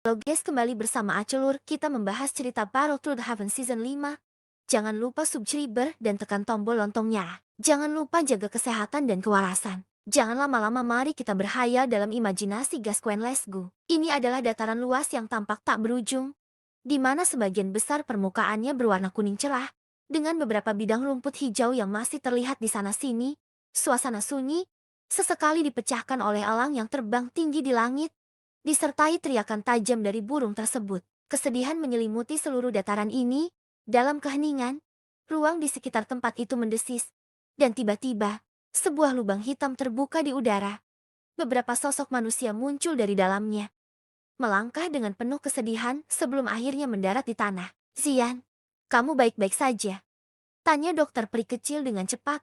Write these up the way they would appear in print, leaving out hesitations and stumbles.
Halo guys, kembali bersama Acelur, kita membahas cerita Battle Through the Heaven Season 5. Jangan lupa subscriber dan tekan tombol loncengnya. Jangan lupa jaga kesehatan dan kewarasan. Jangan lama-lama, mari kita berhayal dalam imajinasi Gascoigne. Let's go. Ini adalah dataran luas yang tampak tak berujung, di mana sebagian besar permukaannya berwarna kuning cerah, dengan beberapa bidang rumput hijau yang masih terlihat di sana-sini. Suasana sunyi, sesekali dipecahkan oleh elang yang terbang tinggi di langit, disertai teriakan tajam dari burung tersebut. Kesedihan menyelimuti seluruh dataran ini. Dalam keheningan, ruang di sekitar tempat itu mendesis. Dan tiba-tiba, sebuah lubang hitam terbuka di udara. Beberapa sosok manusia muncul dari dalamnya, melangkah dengan penuh kesedihan sebelum akhirnya mendarat di tanah. Zian, kamu baik-baik saja? Tanya dokter peri kecil dengan cepat.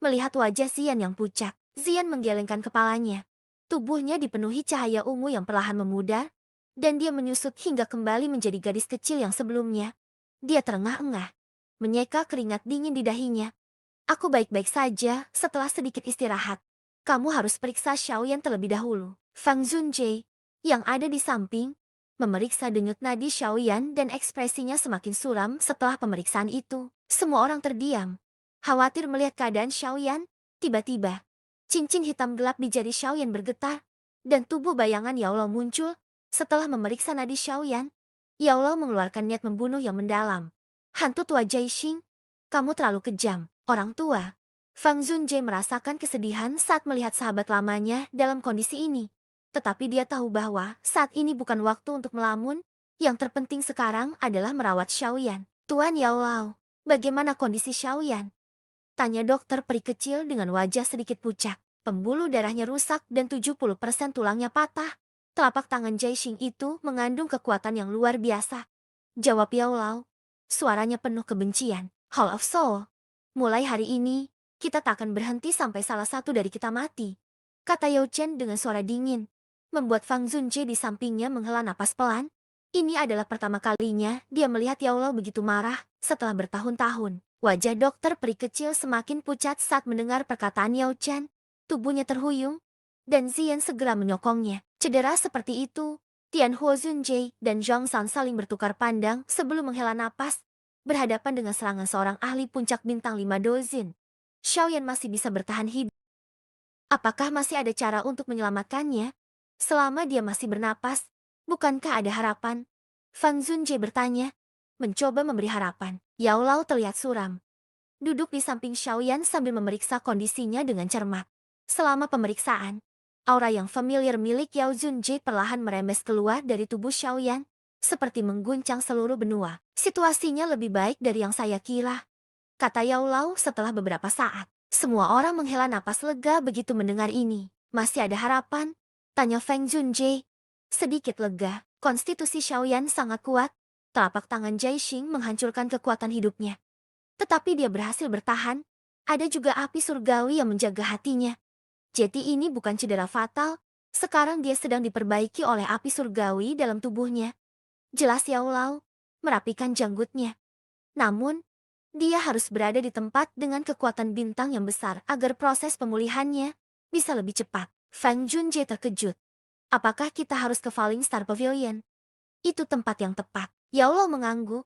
Melihat wajah Zian yang pucat, Zian menggelengkan kepalanya. Tubuhnya dipenuhi cahaya ungu yang perlahan memudar, dan dia menyusut hingga kembali menjadi gadis kecil yang sebelumnya. Dia terengah-engah, menyeka keringat dingin di dahinya. Aku baik-baik saja setelah sedikit istirahat. Kamu harus periksa Xiaoyan terlebih dahulu. Fang Zunjie, yang ada di samping, memeriksa denyut nadi Xiaoyan dan ekspresinya semakin suram setelah pemeriksaan itu. Semua orang terdiam, khawatir melihat keadaan Xiaoyan. Tiba-tiba, cincin hitam gelap di jari Xiaoyan bergetar, dan tubuh bayangan Yaolo muncul. Setelah memeriksa nadi Xiaoyan, Yaolo mengeluarkan niat membunuh yang mendalam. Hantu tua Jaixing, kamu terlalu kejam, orang tua. Fang Zunjie merasakan kesedihan saat melihat sahabat lamanya dalam kondisi ini. Tetapi dia tahu bahwa saat ini bukan waktu untuk melamun. Yang terpenting sekarang adalah merawat Xiaoyan. Tuan Yaolao, bagaimana kondisi Xiaoyan? Tanya dokter peri kecil dengan wajah sedikit pucat. Pembuluh darahnya rusak dan 70% tulangnya patah. Telapak tangan Jaixing itu mengandung kekuatan yang luar biasa. Jawab Yaolao. Suaranya penuh kebencian. Hall of Soul. Mulai hari ini, kita tak akan berhenti sampai salah satu dari kita mati. Kata Yao Chen dengan suara dingin. Membuat Fang Zunjie di sampingnya menghela napas pelan. Ini adalah pertama kalinya dia melihat Yaolao begitu marah setelah bertahun-tahun. Wajah dokter peri kecil semakin pucat saat mendengar perkataan Yao Chen. Tubuhnya terhuyung, dan Zian segera menyokongnya. Cedera seperti itu, Tianhuo Zunjie dan Zhang San saling bertukar pandang sebelum menghela napas, berhadapan dengan serangan seorang ahli puncak bintang 5 dozin. Xiaoyan masih bisa bertahan hidup. Apakah masih ada cara untuk menyelamatkannya? Selama dia masih bernapas, bukankah ada harapan? Fang Zunjie bertanya, mencoba memberi harapan. Yao Lao terlihat suram, duduk di samping Xiaoyan sambil memeriksa kondisinya dengan cermat. Selama pemeriksaan, aura yang familiar milik Yao Zunjie perlahan merembes keluar dari tubuh Xiaoyan, seperti mengguncang seluruh benua. Situasinya lebih baik dari yang saya kira, kata Yao Lao setelah beberapa saat. Semua orang menghela napas lega begitu mendengar ini. Masih ada harapan? Tanya Feng Zunjie. Sedikit lega, konstitusi Xiaoyan sangat kuat. Telapak tangan Jaixing menghancurkan kekuatan hidupnya. Tetapi dia berhasil bertahan. Ada juga api surgawi yang menjaga hatinya. Jadi ini bukan cedera fatal. Sekarang dia sedang diperbaiki oleh api surgawi dalam tubuhnya. Jelas Yao Lao, merapikan janggutnya. Namun, dia harus berada di tempat dengan kekuatan bintang yang besar agar proses pemulihannya bisa lebih cepat. Fang Junjie terkejut. Apakah kita harus ke Falling Star Pavilion? Itu tempat yang tepat. Yao Lao mengangguk.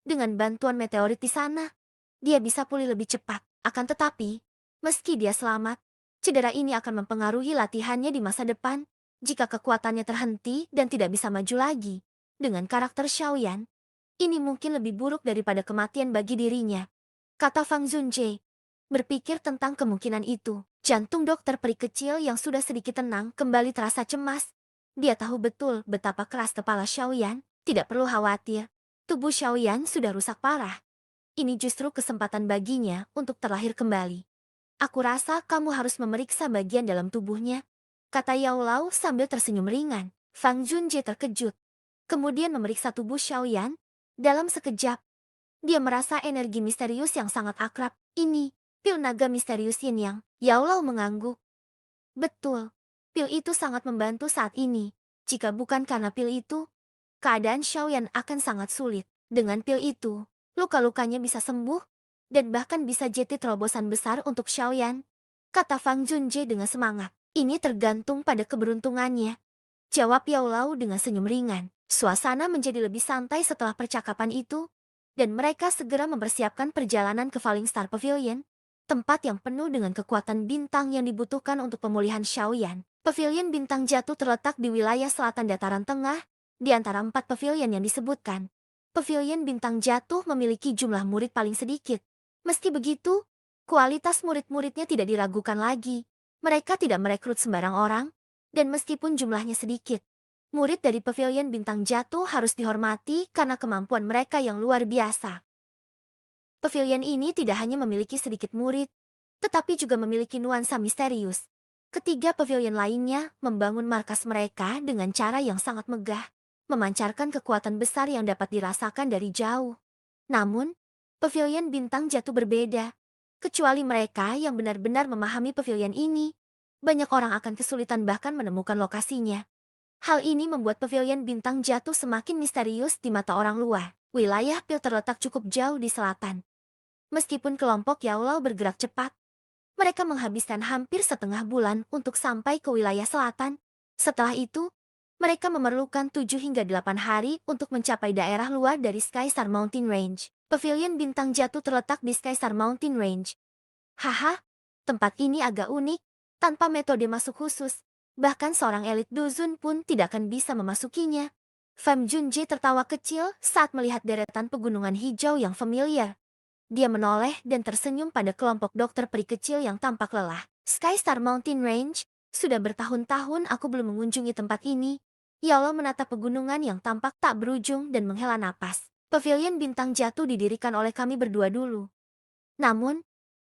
Dengan bantuan meteorit di sana, dia bisa pulih lebih cepat. Akan tetapi, meski dia selamat, cedera ini akan mempengaruhi latihannya di masa depan. Jika kekuatannya terhenti dan tidak bisa maju lagi, dengan karakter Xiaoyan, ini mungkin lebih buruk daripada kematian bagi dirinya. Kata Fang Zunjie. Berpikir tentang kemungkinan itu, jantung dokter peri kecil yang sudah sedikit tenang kembali terasa cemas. Dia tahu betul betapa keras kepala Xiaoyan. Tidak perlu khawatir, tubuh Xiaoyan sudah rusak parah. Ini justru kesempatan baginya untuk terlahir kembali. Aku rasa kamu harus memeriksa bagian dalam tubuhnya, kata Yao Lao sambil tersenyum ringan. Fang Junjie terkejut, kemudian memeriksa tubuh Xiaoyan. Dalam sekejap, dia merasa energi misterius yang sangat akrab. Ini, pil naga misterius Yin Yang. Yao Lao mengangguk. Betul, pil itu sangat membantu saat ini. Jika bukan karena pil itu, keadaan Xiaoyan akan sangat sulit. Dengan pil itu, luka-lukanya bisa sembuh, dan bahkan bisa jadi terobosan besar untuk Xiaoyan, kata Fang Junjie dengan semangat. Ini tergantung pada keberuntungannya, jawab Yao Lao dengan senyum ringan. Suasana menjadi lebih santai setelah percakapan itu, dan mereka segera mempersiapkan perjalanan ke Falling Star Pavilion, tempat yang penuh dengan kekuatan bintang yang dibutuhkan untuk pemulihan Xiaoyan. Pavilion bintang jatuh terletak di wilayah selatan dataran tengah, di antara 4 pavilion yang disebutkan. Pavilion bintang jatuh memiliki jumlah murid paling sedikit. Meski begitu, kualitas murid-muridnya tidak diragukan lagi. Mereka tidak merekrut sembarang orang, dan meskipun jumlahnya sedikit, murid dari Pavilion Bintang Jatuh harus dihormati karena kemampuan mereka yang luar biasa. Pavilion ini tidak hanya memiliki sedikit murid, tetapi juga memiliki nuansa misterius. Ketiga pavilion lainnya membangun markas mereka dengan cara yang sangat megah, memancarkan kekuatan besar yang dapat dirasakan dari jauh. Namun, Pavilion Bintang Jatuh berbeda. Kecuali mereka yang benar-benar memahami pavilion ini, banyak orang akan kesulitan bahkan menemukan lokasinya. Hal ini membuat Pavilion Bintang Jatuh semakin misterius di mata orang luar. Wilayah Pil terletak cukup jauh di selatan. Meskipun kelompok Yaulau bergerak cepat, mereka menghabiskan hampir setengah bulan untuk sampai ke wilayah selatan. Setelah itu, mereka memerlukan 7 hingga 8 hari untuk mencapai daerah luar dari Skystar Mountain Range. Pavilion Bintang Jatuh terletak di Skystar Mountain Range. Haha, tempat ini agak unik, tanpa metode masuk khusus. Bahkan seorang elit Duzun pun tidak akan bisa memasukinya. Fam Junji tertawa kecil saat melihat deretan pegunungan hijau yang familiar. Dia menoleh dan tersenyum pada kelompok dokter peri kecil yang tampak lelah. Skystar Mountain Range, sudah bertahun-tahun aku belum mengunjungi tempat ini. Ya Allah, menatap pegunungan yang tampak tak berujung dan menghela napas. Pavilion Bintang Jatuh didirikan oleh kami berdua dulu. Namun,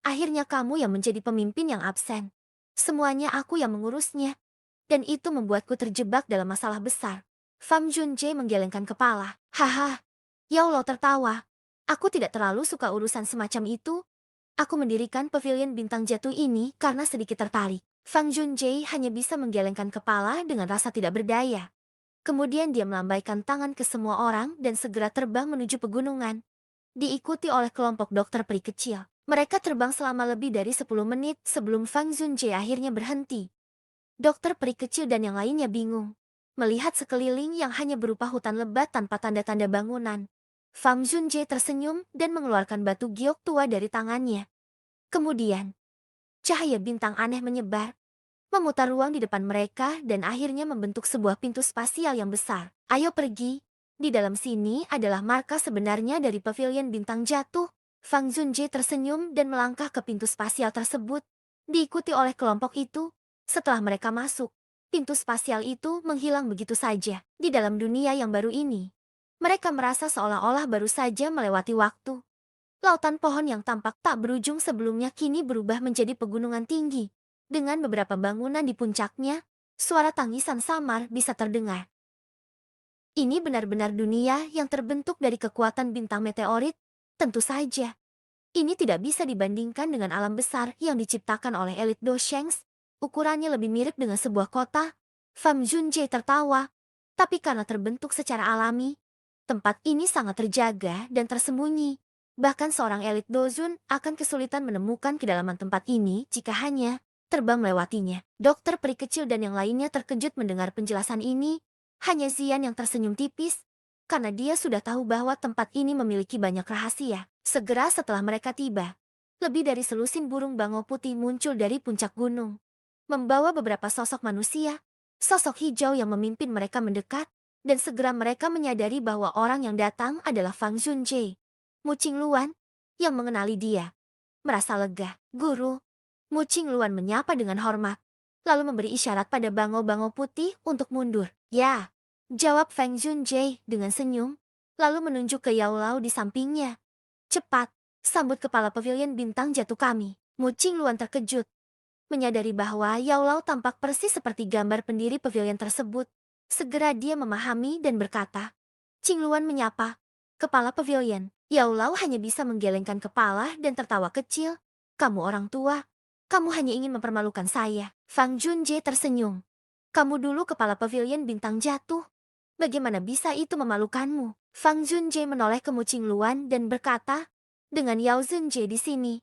akhirnya kamu yang menjadi pemimpin yang absen. Semuanya aku yang mengurusnya. Dan itu membuatku terjebak dalam masalah besar. Fam Junjae menggelengkan kepala. Haha, Ya Allah, tertawa. Aku tidak terlalu suka urusan semacam itu. Aku mendirikan pavilion bintang jatuh ini karena sedikit tertarik. Fang Junjae hanya bisa menggelengkan kepala dengan rasa tidak berdaya. Kemudian dia melambaikan tangan ke semua orang dan segera terbang menuju pegunungan. Diikuti oleh kelompok dokter peri kecil. Mereka terbang selama lebih dari 10 menit sebelum Fang Junjae akhirnya berhenti. Dokter peri kecil dan yang lainnya bingung melihat sekeliling yang hanya berupa hutan lebat tanpa tanda-tanda bangunan. Fang Junjae tersenyum dan mengeluarkan batu giok tua dari tangannya. Kemudian, cahaya bintang aneh menyebar, memutar ruang di depan mereka dan akhirnya membentuk sebuah pintu spasial yang besar. Ayo pergi, di dalam sini adalah markas sebenarnya dari pavilion bintang jatuh. Fang Junjae tersenyum dan melangkah ke pintu spasial tersebut, diikuti oleh kelompok itu. Setelah mereka masuk, pintu spasial itu menghilang begitu saja. Di dalam dunia yang baru ini, mereka merasa seolah-olah baru saja melewati waktu. Lautan pohon yang tampak tak berujung sebelumnya kini berubah menjadi pegunungan tinggi. Dengan beberapa bangunan di puncaknya, suara tangisan samar bisa terdengar. Ini benar-benar dunia yang terbentuk dari kekuatan bintang meteorit? Tentu saja. Ini tidak bisa dibandingkan dengan alam besar yang diciptakan oleh elit Doshengs. Ukurannya lebih mirip dengan sebuah kota. Fam Junjae tertawa. Tapi karena terbentuk secara alami, tempat ini sangat terjaga dan tersembunyi. Bahkan seorang elit Dozun akan kesulitan menemukan kedalaman tempat ini jika hanya terbang melewatinya. Dokter peri kecil dan yang lainnya terkejut mendengar penjelasan ini. Hanya Zian yang tersenyum tipis, karena dia sudah tahu bahwa tempat ini memiliki banyak rahasia. Segera setelah mereka tiba, lebih dari selusin burung bangau putih muncul dari puncak gunung, membawa beberapa sosok manusia. Sosok hijau yang memimpin mereka mendekat, dan segera mereka menyadari bahwa orang yang datang adalah Fang Junjae. Mu Qingluan, yang mengenali dia, merasa lega. Guru, Mu Qingluan menyapa dengan hormat, lalu memberi isyarat pada bangau-bangau putih untuk mundur. Ya, jawab Fang Junjae dengan senyum, lalu menunjuk ke Yao Lao di sampingnya. Cepat, sambut kepala pavilion bintang jatuh kami. Mu Qingluan terkejut, menyadari bahwa Yao Lao tampak persis seperti gambar pendiri pavilion tersebut. Segera dia memahami dan berkata, Qingluan menyapa kepala pavilion. Yao Lao hanya bisa menggelengkan kepala dan tertawa kecil. Kamu orang tua, kamu hanya ingin mempermalukan saya. Fang Junjae tersenyum. Kamu dulu kepala pavilion bintang jatuh. Bagaimana bisa itu memalukanmu? Fang Junjae menoleh ke Mu Qingluan dan berkata, dengan Yao Zunjie di sini,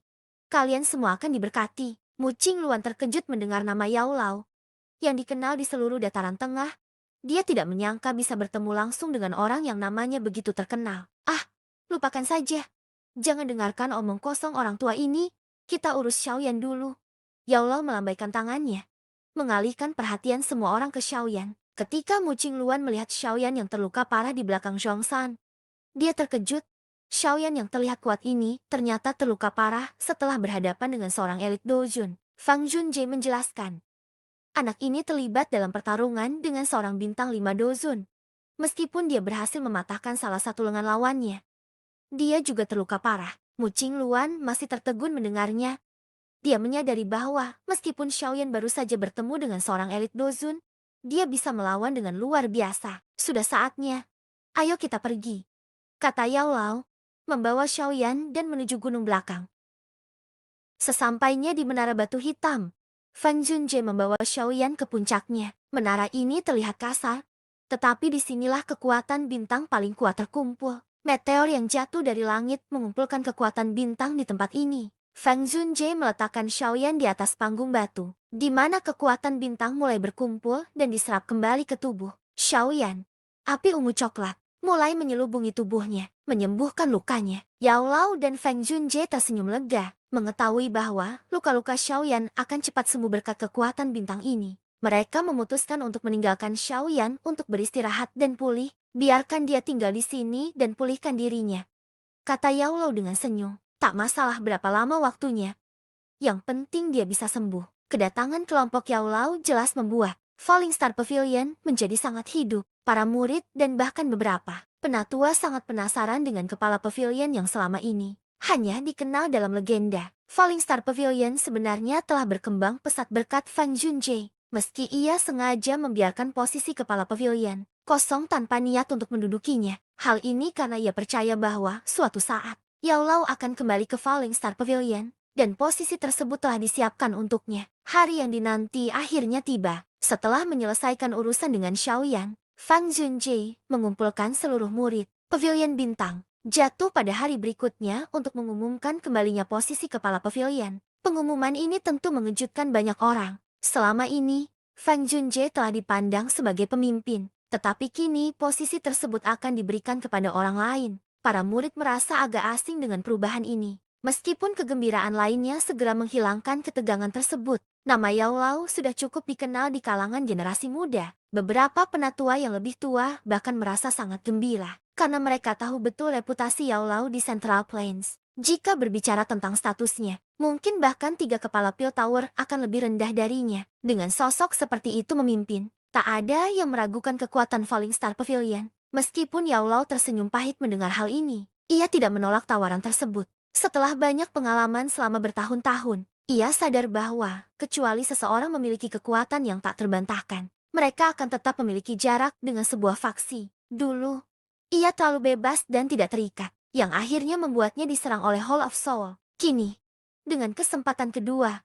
kalian semua akan diberkati. Mu Qingluan terkejut mendengar nama Yao Lao, yang dikenal di seluruh dataran tengah. Dia tidak menyangka bisa bertemu langsung dengan orang yang namanya begitu terkenal. Ah, lupakan saja. Jangan dengarkan omong kosong orang tua ini. Kita urus Xiaoyan dulu. Yao Lao melambaikan tangannya, mengalihkan perhatian semua orang ke Xiaoyan. Ketika Mu Qingluan melihat Xiaoyan yang terluka parah di belakang Zhongshan, dia terkejut. Xiaoyan yang terlihat kuat ini ternyata terluka parah setelah berhadapan dengan seorang elit dojun. Fang Junjie menjelaskan, anak ini terlibat dalam pertarungan dengan seorang bintang 5 dojun. Meskipun dia berhasil mematahkan salah satu lengan lawannya, dia juga terluka parah. Mu Qingluan masih tertegun mendengarnya. Dia menyadari bahwa meskipun Xiaoyan baru saja bertemu dengan seorang elit dojun, dia bisa melawan dengan luar biasa. Sudah saatnya. Ayo kita pergi, kata Yao Lao, membawa Xiaoyan dan menuju gunung belakang. Sesampainya di menara batu hitam, Fang Junjie membawa Xiaoyan ke puncaknya. Menara ini terlihat kasar, tetapi disinilah kekuatan bintang paling kuat terkumpul. Meteor yang jatuh dari langit mengumpulkan kekuatan bintang di tempat ini. Fang Junjie meletakkan Xiaoyan di atas panggung batu, di mana kekuatan bintang mulai berkumpul dan diserap kembali ke tubuh Xiaoyan. Api ungu coklat mulai menyelubungi tubuhnya, menyembuhkan lukanya. Yao Lao dan Feng Junjie tersenyum lega, mengetahui bahwa luka-luka Xiaoyan akan cepat sembuh berkat kekuatan bintang ini. Mereka memutuskan untuk meninggalkan Xiaoyan untuk beristirahat dan pulih. Biarkan dia tinggal di sini dan pulihkan dirinya, kata Yao Lao dengan senyum. Tak masalah berapa lama waktunya, yang penting dia bisa sembuh. Kedatangan kelompok Yao Lao jelas membuat Falling Star Pavilion menjadi sangat hidup. Para murid dan bahkan beberapa penatua sangat penasaran dengan kepala pavilion yang selama ini hanya dikenal dalam legenda. Falling Star Pavilion sebenarnya telah berkembang pesat berkat Fang Junjie. Meski ia sengaja membiarkan posisi kepala pavilion kosong tanpa niat untuk mendudukinya. Hal ini karena ia percaya bahwa suatu saat Yao Lao akan kembali ke Falling Star Pavilion, dan posisi tersebut telah disiapkan untuknya. Hari yang dinanti akhirnya tiba. Setelah menyelesaikan urusan dengan Xiaoyan, Fang Junjie mengumpulkan seluruh murid Pavilion Bintang, jatuh pada hari berikutnya untuk mengumumkan kembalinya posisi kepala pavilion. Pengumuman ini tentu mengejutkan banyak orang. Selama ini, Fang Junjie telah dipandang sebagai pemimpin, tetapi kini posisi tersebut akan diberikan kepada orang lain. Para murid merasa agak asing dengan perubahan ini. Meskipun kegembiraan lainnya segera menghilangkan ketegangan tersebut, nama Yao Lao sudah cukup dikenal di kalangan generasi muda. Beberapa penatua yang lebih tua bahkan merasa sangat gembira, karena mereka tahu betul reputasi Yao Lao di Central Plains. Jika berbicara tentang statusnya, mungkin bahkan 3 kepala Pil Tower akan lebih rendah darinya. Dengan sosok seperti itu memimpin, tak ada yang meragukan kekuatan Falling Star Pavilion. Meskipun Yao Lao tersenyum pahit mendengar hal ini, ia tidak menolak tawaran tersebut. Setelah banyak pengalaman selama bertahun-tahun, ia sadar bahwa kecuali seseorang memiliki kekuatan yang tak terbantahkan, mereka akan tetap memiliki jarak dengan sebuah faksi. Dulu, ia terlalu bebas dan tidak terikat, yang akhirnya membuatnya diserang oleh Hall of Soul. Kini, dengan kesempatan kedua,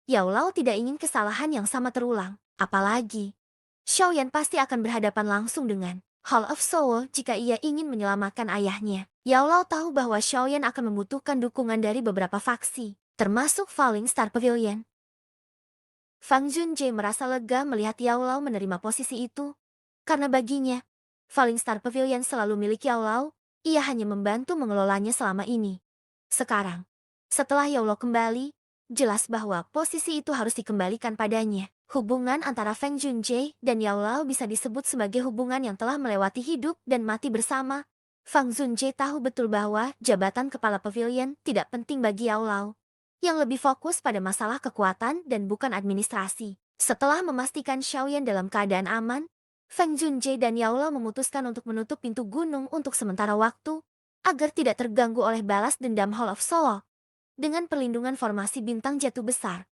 Yao Lao tidak ingin kesalahan yang sama terulang. Apalagi, Xiaoyan pasti akan berhadapan langsung dengan Hall of Soul jika ia ingin menyelamatkan ayahnya. Yao Lao tahu bahwa Xiaoyan akan membutuhkan dukungan dari beberapa faksi, termasuk Falling Star Pavilion. Fang Junjie merasa lega melihat Yao Lao menerima posisi itu, karena baginya, Falling Star Pavilion selalu milik Yao Lao, ia hanya membantu mengelolanya selama ini. Sekarang, setelah Yao Lao kembali, jelas bahwa posisi itu harus dikembalikan padanya. Hubungan antara Feng Junjie dan Yao Lao bisa disebut sebagai hubungan yang telah melewati hidup dan mati bersama. Fang Junjie tahu betul bahwa jabatan kepala pavilion tidak penting bagi Yao Lao, yang lebih fokus pada masalah kekuatan dan bukan administrasi. Setelah memastikan Xiaoyan dalam keadaan aman, Feng Junjie dan Yao Lao memutuskan untuk menutup pintu gunung untuk sementara waktu, agar tidak terganggu oleh balas dendam Hall of Soul. Dengan perlindungan formasi bintang jatuh besar,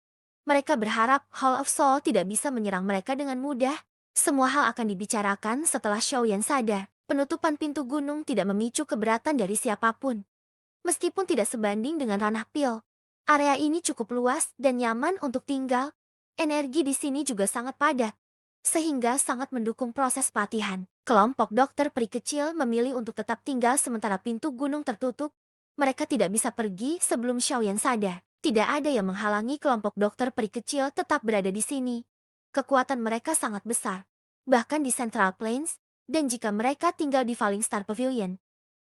mereka berharap Hall of Soul tidak bisa menyerang mereka dengan mudah. Semua hal akan dibicarakan setelah Xiaoyan sadar. Penutupan pintu gunung tidak memicu keberatan dari siapapun. Meskipun tidak sebanding dengan ranah Pil, area ini cukup luas dan nyaman untuk tinggal. Energi di sini juga sangat padat, sehingga sangat mendukung proses pelatihan. Kelompok dokter peri kecil memilih untuk tetap tinggal sementara pintu gunung tertutup. Mereka tidak bisa pergi sebelum Xiaoyan sadar. Tidak ada yang menghalangi kelompok dokter peri kecil tetap berada di sini. Kekuatan mereka sangat besar, bahkan di Central Plains, dan jika mereka tinggal di Falling Star Pavilion,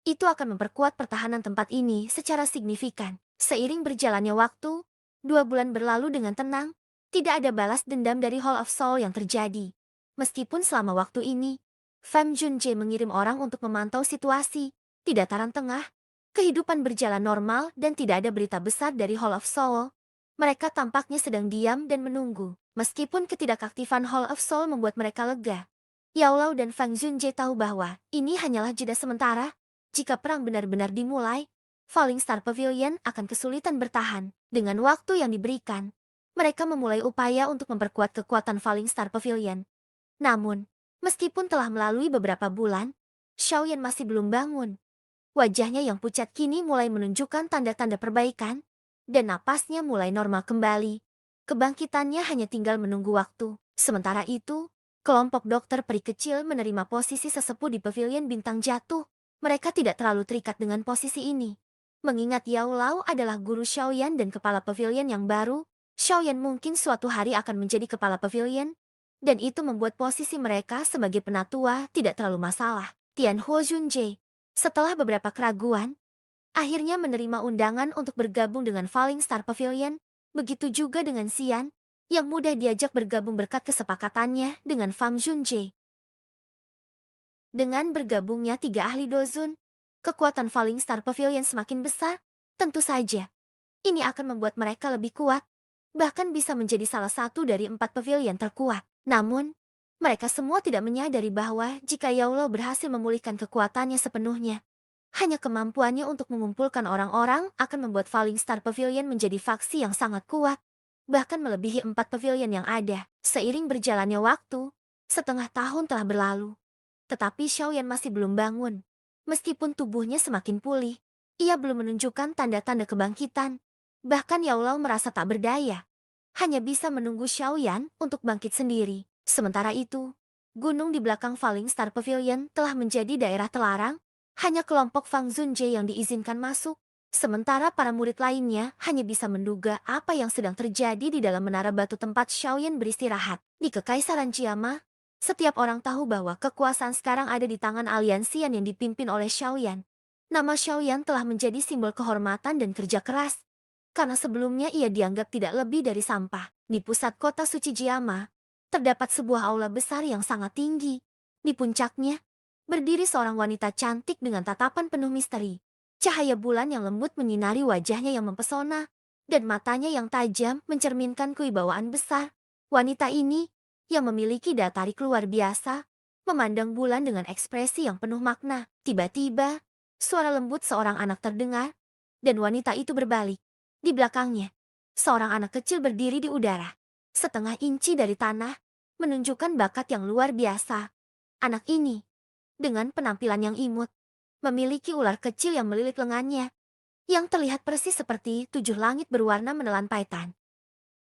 itu akan memperkuat pertahanan tempat ini secara signifikan. Seiring berjalannya waktu, 2 bulan berlalu dengan tenang, tidak ada balas dendam dari Hall of Soul yang terjadi. Meskipun selama waktu ini, Fam Junjae mengirim orang untuk memantau situasi di dataran tengah, kehidupan berjalan normal dan tidak ada berita besar dari Hall of Soul. Mereka tampaknya sedang diam dan menunggu. Meskipun ketidakaktifan Hall of Soul membuat mereka lega, Yao Lao dan Fang Junjae tahu bahwa ini hanyalah jeda sementara. Jika perang benar-benar dimulai, Falling Star Pavilion akan kesulitan bertahan. Dengan waktu yang diberikan, mereka memulai upaya untuk memperkuat kekuatan Falling Star Pavilion. Namun, meskipun telah melalui beberapa bulan, Xiaoyan masih belum bangun. Wajahnya yang pucat kini mulai menunjukkan tanda-tanda perbaikan, dan napasnya mulai normal kembali. Kebangkitannya hanya tinggal menunggu waktu. Sementara itu, kelompok dokter peri kecil menerima posisi sesepuh di pavilion bintang jatuh. Mereka tidak terlalu terikat dengan posisi ini. Mengingat Yao Lao adalah guru Xiaoyan dan kepala pavilion yang baru, Xiaoyan mungkin suatu hari akan menjadi kepala pavilion, dan itu membuat posisi mereka sebagai penatua tidak terlalu masalah. Tian Huo Junjie, setelah beberapa keraguan, akhirnya menerima undangan untuk bergabung dengan Falling Star Pavilion. Begitu juga dengan Xian, yang mudah diajak bergabung berkat kesepakatannya dengan Fam Junjie. Dengan bergabungnya 3 ahli Dozun, kekuatan Falling Star Pavilion semakin besar. Tentu saja, ini akan membuat mereka lebih kuat, bahkan bisa menjadi salah satu dari 4 pavilion terkuat. Namun, mereka semua tidak menyadari bahwa jika Yao Lao berhasil memulihkan kekuatannya sepenuhnya, hanya kemampuannya untuk mengumpulkan orang-orang akan membuat Falling Star Pavilion menjadi faksi yang sangat kuat, bahkan melebihi 4 pavilion yang ada. Seiring berjalannya waktu, setengah tahun telah berlalu. Tetapi Xiaoyan masih belum bangun. Meskipun tubuhnya semakin pulih, ia belum menunjukkan tanda-tanda kebangkitan. Bahkan Yao Lao merasa tak berdaya. Hanya bisa menunggu Xiaoyan untuk bangkit sendiri. Sementara itu, gunung di belakang Falling Star Pavilion telah menjadi daerah terlarang. Hanya kelompok Fang Junjie yang diizinkan masuk. Sementara para murid lainnya hanya bisa menduga apa yang sedang terjadi di dalam menara batu tempat Xiaoyan beristirahat. Di Kekaisaran Jiama, setiap orang tahu bahwa kekuasaan sekarang ada di tangan aliansian yang dipimpin oleh Xiaoyan. Nama Xiaoyan telah menjadi simbol kehormatan dan kerja keras. Karena sebelumnya ia dianggap tidak lebih dari sampah. Di pusat kota suci Jiama, terdapat sebuah aula besar yang sangat tinggi. Di puncaknya, berdiri seorang wanita cantik dengan tatapan penuh misteri. Cahaya bulan yang lembut menyinari wajahnya yang mempesona, dan matanya yang tajam mencerminkan kewibawaan besar. Wanita ini, yang memiliki daya tarik luar biasa, memandang bulan dengan ekspresi yang penuh makna. Tiba-tiba, suara lembut seorang anak terdengar, dan wanita itu berbalik. Di belakangnya, seorang anak kecil berdiri di udara, setengah inci dari tanah, menunjukkan bakat yang luar biasa. Anak ini, dengan penampilan yang imut, memiliki ular kecil yang melilit lengannya, yang terlihat persis seperti 7 langit berwarna menelan paitan.